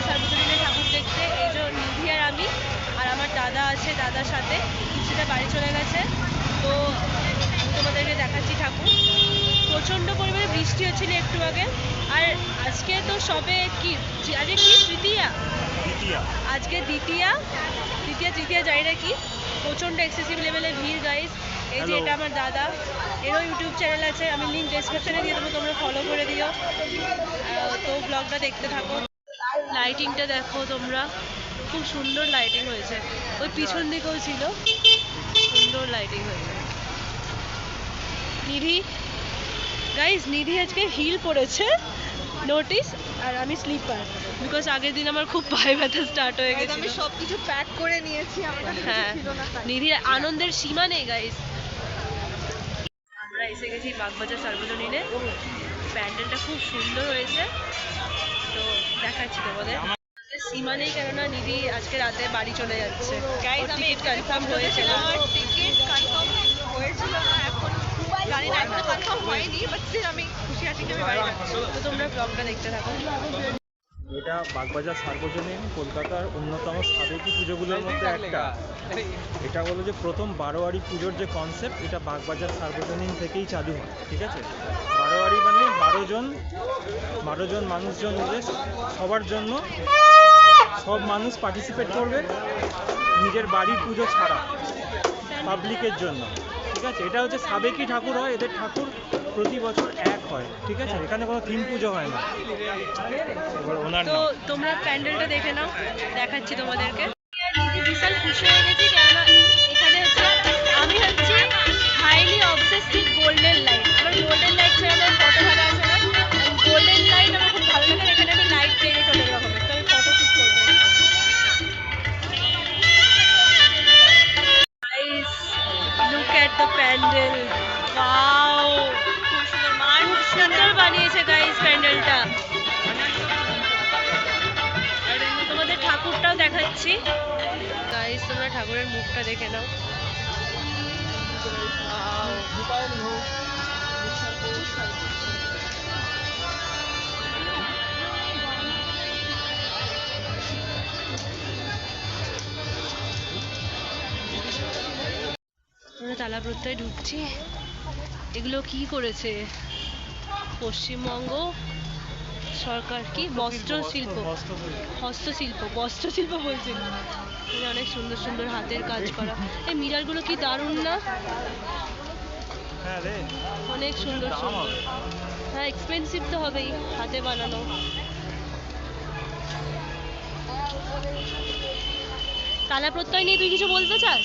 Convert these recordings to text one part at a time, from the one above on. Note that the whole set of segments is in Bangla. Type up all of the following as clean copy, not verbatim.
সার্বজনীনের ঠাকুর দেখতে। এই যে নিধি আর আমি আর আমার দাদা আছে, দাদার সাথে সেটা বাড়ি চলে গেছে। তো আমি তোমাদেরকে দেখাচ্ছি ঠাকুর। প্রচণ্ড পরিমাণে বৃষ্টি হচ্ছিল একটু আগে। আর আজকে তো সবে কি আজকে কি তৃতীয়া, আজকে দ্বিতীয়া জানি না কি, প্রচণ্ড এক্সেসিভ লেভেলের ভিড় গাইস। এই যে এটা আমার দাদা, এরও ইউটিউব চ্যানেল আছে, আমি লিঙ্ক ডেসক্রিপশনে দিয়ে দেবো, তোমরা ফলো করে দিও। তো ব্লগটা দেখতে থাকো। লাইটিংটা দেখো তোমরা, খুব সুন্দর লাইটিং হয়েছে। ওই পিছন দিকেও ছিল, সুন্দর লাইটিং হয়েছে। নিধি গাইস, নিধি আজকে হিল পরেছে, নোটিস, আর আমি স্লিপার, বিকজ আগের দিন আমার খুব পায়ে ব্যথা স্টার্ট হয়ে গেছে। আমি সবকিছু প্যাক করে নিয়েছি, আমার কাছে হ্যাঁ, ছিল না। নিধির আনন্দের সীমা নেই গাইস। আমরা এসে গেছি বাগবাজার সার্বজনীনে। প্যান্ডেলটা খুব সুন্দর হয়েছে, তো দেখাচ্ছি তোমাদের। সীমা নেই, কেননা নিধি আজকে রাতে বাড়ি চলে যাচ্ছে। গাইস, আমি টিকিট কনফার্ম হয়েছিল, আমার টিকিট কনফার্ম হয়েছিল না, এখন জানি না, এখনো কনফার্ম হয়নি, বাট স্টিল আমি খুশি আছি যে আমি বাড়ি যাচ্ছি। তো তোমরা ব্লগটা দেখতে থাকো। এটা বাগবাজার সার্বজনীন কলকাতার অন্যতম সাবেকি পুজোগুলোর মধ্যে একটা। এটা হলো যে প্রথম বারোয়ারি পুজোর যে কনসেপ্ট, এটা বাগবাজার সার্বজনীন থেকেই চালু হয়। ঠিক আছে, বারোয়ারি মানে 12জন মানুষজন মিলে সবার জন্য, সব মানুষ পার্টিসিপেট করবে নিজের বাড়ির পুজো ছাড়া, পাবলিকের জন্য। ঠিক আছে, এটা হচ্ছে সাবেকি ঠাকুর হয়, এদের ঠাকুর প্রতি বছর এক হয়। ঠিক আছে, এখানে কোনো থিম পুজো হয় না। তো তোমরা প্যান্ডেলটা দেখে নাও, দেখাচ্ছি তোমাদেরকে। বিশাল খুশি হয়ে গেছি, কেননা এখানে হচ্ছে আমি হচ্ছে হাইলি অবসেসড গোল্ডেন লাইট। আমার গোল্ডেন লাইট ছাড়া আমার ফটো ভালো আসে না, গোল্ডেন লাইট আমার খুব ভালো লাগে। এখানে আমি লাইট পেয়ে গেছি অনেক রকমের, তো আমি ফটো শ্যুট করবো। Guys, look at the pandal, wow, খুব সুন্দর বানিয়েছে গাইস প্যান্ডেলটা। তোমাদের ঠাকুরটাও দেখাচ্ছি গাইস, তোমরা ঠাকুরের মুখটা দেখে নাও। আমরা তালা প্রত্যয় ঢুকছি। এগুলো কি করেছে পশ্চিমবঙ্গ সরকার? কি বস্ত্রশিল্প বলছিল। অনেক সুন্দর সুন্দর হাতের কাজ করা, এই মিরারগুলো কি দারুণ না? অনেক সুন্দর সুন্দর। হ্যাঁ, এক্সপেন্সিভ তো হবেই, হাতে বানানো। তালা প্রত্যয় নিয়ে তুই কিছু বলতে চাস?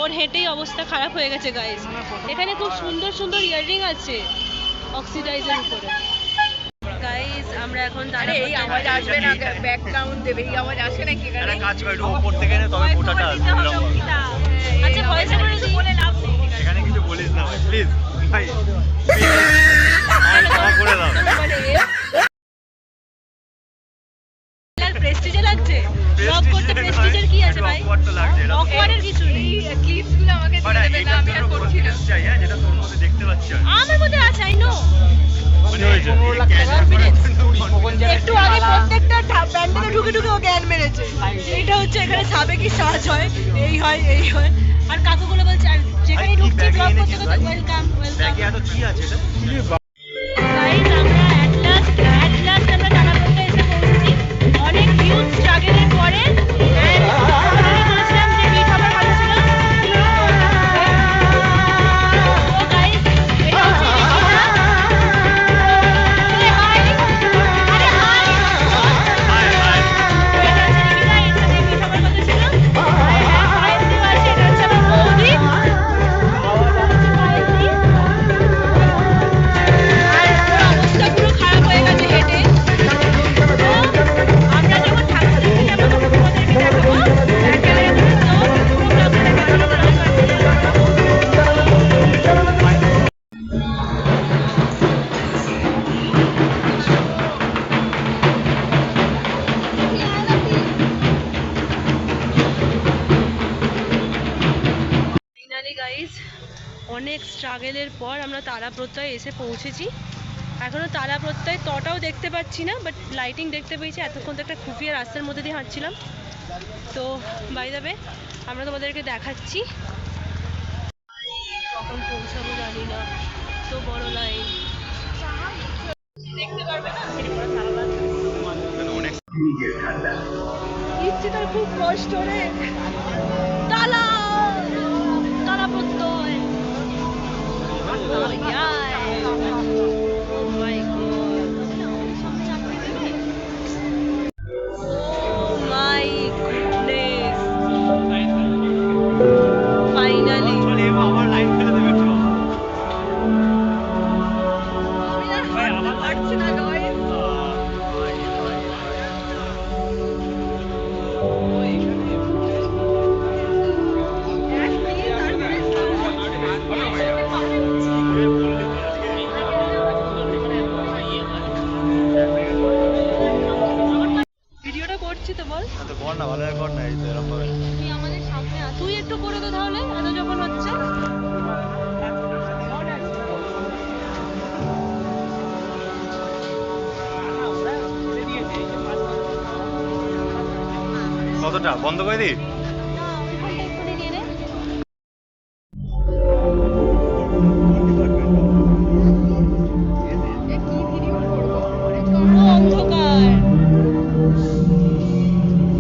ওর হেঁটেই অবস্থা খারাপ হয়ে গেছে গাইস। এখানে খুব সুন্দর সুন্দর ইয়াররিং আছে অক্সিডাইজের উপরে। গাইস, আমরা এখন দাঁড়িয়ে, এই আওয়াজ আসবে না, ব্যাকগ্রাউন্ড দেবে, এই আওয়াজ আসে নাকি? একটা কাজ করে একটু উপর থেকে নে, তবে ফোটাটা আসবে। আচ্ছা, ভয়েস করে দিই, বলে লাভ নেই। এখানে কিছু বলিস না ভাই, প্লিজ ভাই, ক্ষমা করে দাও। প্রেস্টিজে লাগছে, ব্লগ করতে প্রেস্টিজের কি আছে ভাই? অকওয়ার্ডের কিছু নেই। ক্লিপসগুলো আমাকে দিয়ে দেবে না, আমি আর করছি না। যেটা তোর মধ্যে দেখতে পাচ্ছি আমার মধ্যে আছে, আই নো। একটু আগে প্রত্যেকটা প্যান্ডেলে ঢুকে ঢুকে ও জ্ঞান মেরেছে। এটা হচ্ছে এখানে সাবেকি সাজ হয়, এই হয় এই হয়। আর কাকুগুলো বলছে, আর যেখানে ঢুকছি ব্লগ করতে করতে ওয়েলকাম ওয়েলকাম। কি আছে এটা? গাইস, আমরা অ্যাট লাস্ট আমরা তারাপীঠে এসে পৌঁছেছি। অনেক হিউজ স্ট্রাগলের পরে, এন্ড আমি বলেছিলাম যে মিট হবার কথা ছিল। তো গাইস, এটা হচ্ছে রিকিতা। অনেক স্ট্রাগলের পর আমরা তারা প্রত্যয় এসে পৌঁছেছি। এখনো তালা প্রত্যয় তটাও দেখতে পাচ্ছি না, বাট লাইটিং দেখতে পেয়েছি। এতক্ষণ তো একটা খুফিয়া রাস্তার মধ্যে দিয়ে হাঁটছিলাম। তো বাই দ্য ওয়ে আমরা তোমাদেরকে দেখাচ্ছি, কখন পৌঁছাবো জানি না, তো বড় লাইন দেখতে পারবে না। ইচ্ছেটা খুব কষ্ট রে। তালা তালা প্রত্যয়। Oh, yeah. Oh my god. Oh my goodness. Finally. আমার লাইন ফেলে দেবে তো। আমি আর হাঁটতে পারছি না guys। ভিডিওটা করছি তো বল। তো কর না, ভালো কর না, এই তো এরকম ভাবে। তুই আমাদের সামনে আয়, তুই একটু করে দে তাহলে, এত যখন হচ্ছে। কতটা বন্ধ করে দিই? না, ওইখানটা একটু নিয়ে নে। এ কি ভিডিও করবো? পুরো অন্ধকার।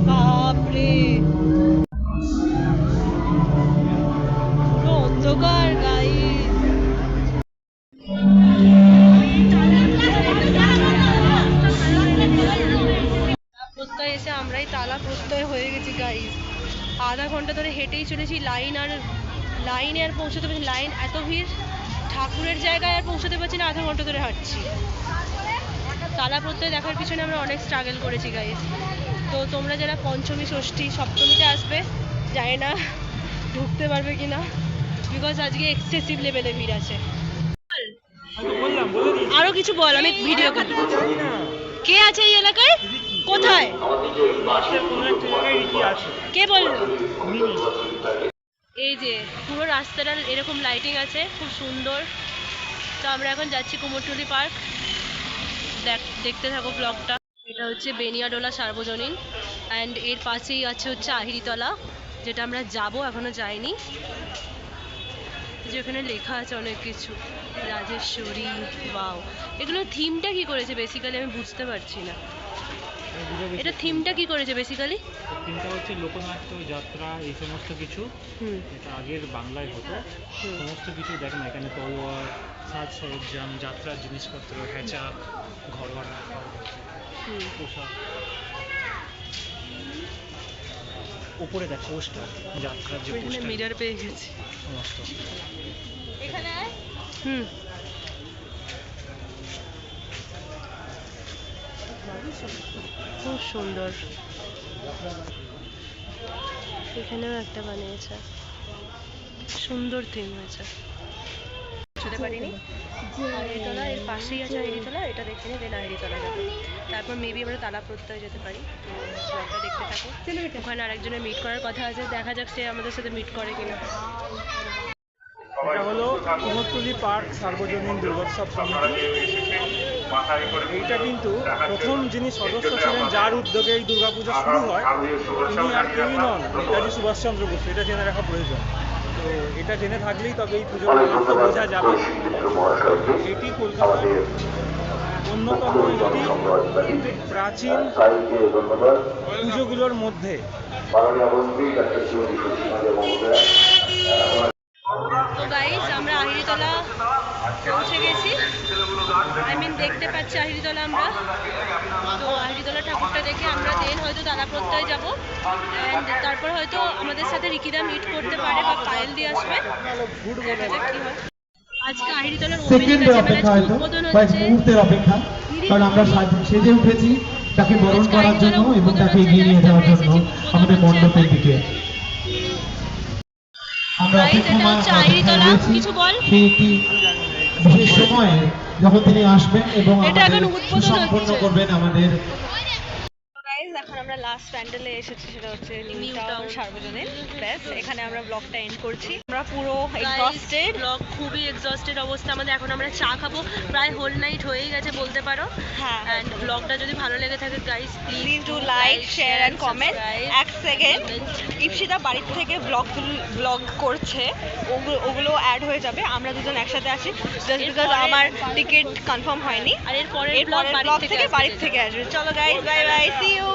বাপরে, পুরো অন্ধকার গাইস। প্রত্যয় এসে আমরাই তালা প্রত্যয় হয়ে গেছি গাইস। আধা ঘন্টা ধরে হেঁটেই চলেছি, লাইনে আর পৌঁছতে পারছি, লাইন এত ভিড়, ঠাকুরের জায়গায় আর পৌঁছতে পারছি না, আধা ঘন্টা ধরে হাঁটছি। তালা প্রত্যয় দেখার পিছনে আমরা অনেক স্ট্রাগল করেছি গাইস। তো তোমরা যারা পঞ্চমী, ষষ্ঠী, সপ্তমীতে আসবে, জানি না ঢুকতে পারবে কিনা, বিকজ আজকে এক্সেসিভ লেভেলে ভিড় আছে। বললাম, বলে দিই। আরো কিছু বল, আমি ভিডিও করি। জানি না। কে আছে এই এলাকায়? কোথায়? পাশের কোনো একটা জায়গায় রিকি আছে। কে বললো? মিনি। এই যে পুরো রাস্তাটার এরকম লাইটিং আছে, খুব সুন্দর। তো আমরা এখন যাচ্ছি কুমোরটুলি পার্ক, দেখতে থাকো ব্লগটা। এটা হচ্ছে বেনিয়াডোলা সার্বজনীন, অ্যান্ড এর পাশেই আছে হচ্ছে আহিরিতলা, যেটা আমরা যাব, এখনো যাইনি। যেখানে লেখা আছে অনেক কিছু, রাজেশ্বরী, ওয়াও। এগুলো থিমটা কি করেছে বেসিক্যালি আমি বুঝতে পারছি না। এটা থিমটা কি করেছে বেসিক্যালি? তিনটা হচ্ছে লোকনাট্য, যাত্রা, এই সমস্ত কিছু। হুম এটা আগের বাংলায় হতো। হুম সমস্ত কিছু দেখেন এখানে, তলোয়ার, সাজ সরঞ্জাম, যাত্রার জিনিসপত্র, হ্যাচা, ঘরোয়া হুম। পোশাক। উপরে দেখ পোস্টার, যাত্রার যে এখানে পোস্টার, মিরর পেয়ে গেছি। সমস্ত। এখানে আয়। হুম। খুব সুন্দর। এখানেও একটা বানিয়েছে, সুন্দর থিম হয়েছে। যেতে পারিনি। আহিরিতলা এর পাশেই আছে আহিরিতলা, এটা দেখে নিই, দেন আহিরিতলা যাবো। তারপর মেবি আমরা তালা প্রত্যয় যেতে পারি। তো ব্লগটা দেখতে থাকো। ওখানে আরেকজনের মিট করার কথা আছে, দেখা যাক সে আমাদের সাথে মিট করে কিনা। এটা হলো কুমোরটুলি পার্ক সার্বজনীন দুর্গোৎসব সমিতি। এইটা কিন্তু প্রথম যিনি সদস্য ছিলেন, যার উদ্যোগে এই দুর্গাপূজা শুরু হয়, তিনি আর কেউই নন, নেতাজি সুভাষচন্দ্র বসু। এটা জেনে রাখা প্রয়োজন। তো এটা জেনে থাকলেই তবে এই পুজোর মাহাত্ম্য বোঝা যাবে। এটি কলকাতার অন্যতম একটি প্রাচীন পুজোগুলোর মধ্যে। তো গাইস, আমরা আহিরিতলা পৌঁছে গেছি, দেখতে পাচ্ছি আহিরিতলা আমরা। তো আহিরিতলা ঠাকুরটা দেখে আমরা দেন হয়তো তালা প্রত্যয় যাবো, অ্যান্ড তারপর হয়তো আমাদের সাথে রিকিদা মিট করতে পারে বা পায়েল দিয়ে আসবে, দেখা যাক কি হয়। আজকে আহিরিতলার সেকেন্ডের অপেক্ষা, হয়তো কয়েক মুহূর্তের অপেক্ষা, কারণ আমরা সেজে উঠেছি তাকে বরণ করার জন্য এবং তাকে এগিয়ে নিয়ে যাওয়ার জন্য আমাদের মণ্ডপের দিকে। আমরা অপেক্ষমান কিছু বল। সেই একটি বিশেষ সময়ে যখন তিনি আসবেন এবং এটা এখন আমাদের উদ্বোধন সুসম্পন্ন হচ্ছে। করবেন আমাদের। গাইস এখন আমরা লাস্ট প্যান্ডেলে এসেছি, সেটা হচ্ছে নিউ নিউ টাউন টাউন। সার্বজনীন। ব্যাস, এখানে আমরা ব্লগটা এন্ড করছি। আমরা পুরো এক্সস্টেড। ব্লগ খুবই এক্সস্টেড অবস্থা আমাদের। এখন আমরা চা খাবো, প্রায় হোল নাইট হয়েই গেছে বলতে পারো। হ্যাঁ, অ্যান্ড ব্লগটা যদি ভালো লেগে থাকে guys please do like, share and comment. এক সেকেন্ড, ইপসিতা বাড়ির থেকে ব্লগ করছে, ওগুলো অ্যাড হয়ে যাবে। আমরা দুজন একসাথে আছি জাস্ট বিকজ আমার টিকিট কনফার্ম হয়নি। আর এর পরের এর পরের ব্লগ থেকে বাড়ির থেকে আসবে। চলো guys, bye bye, see you.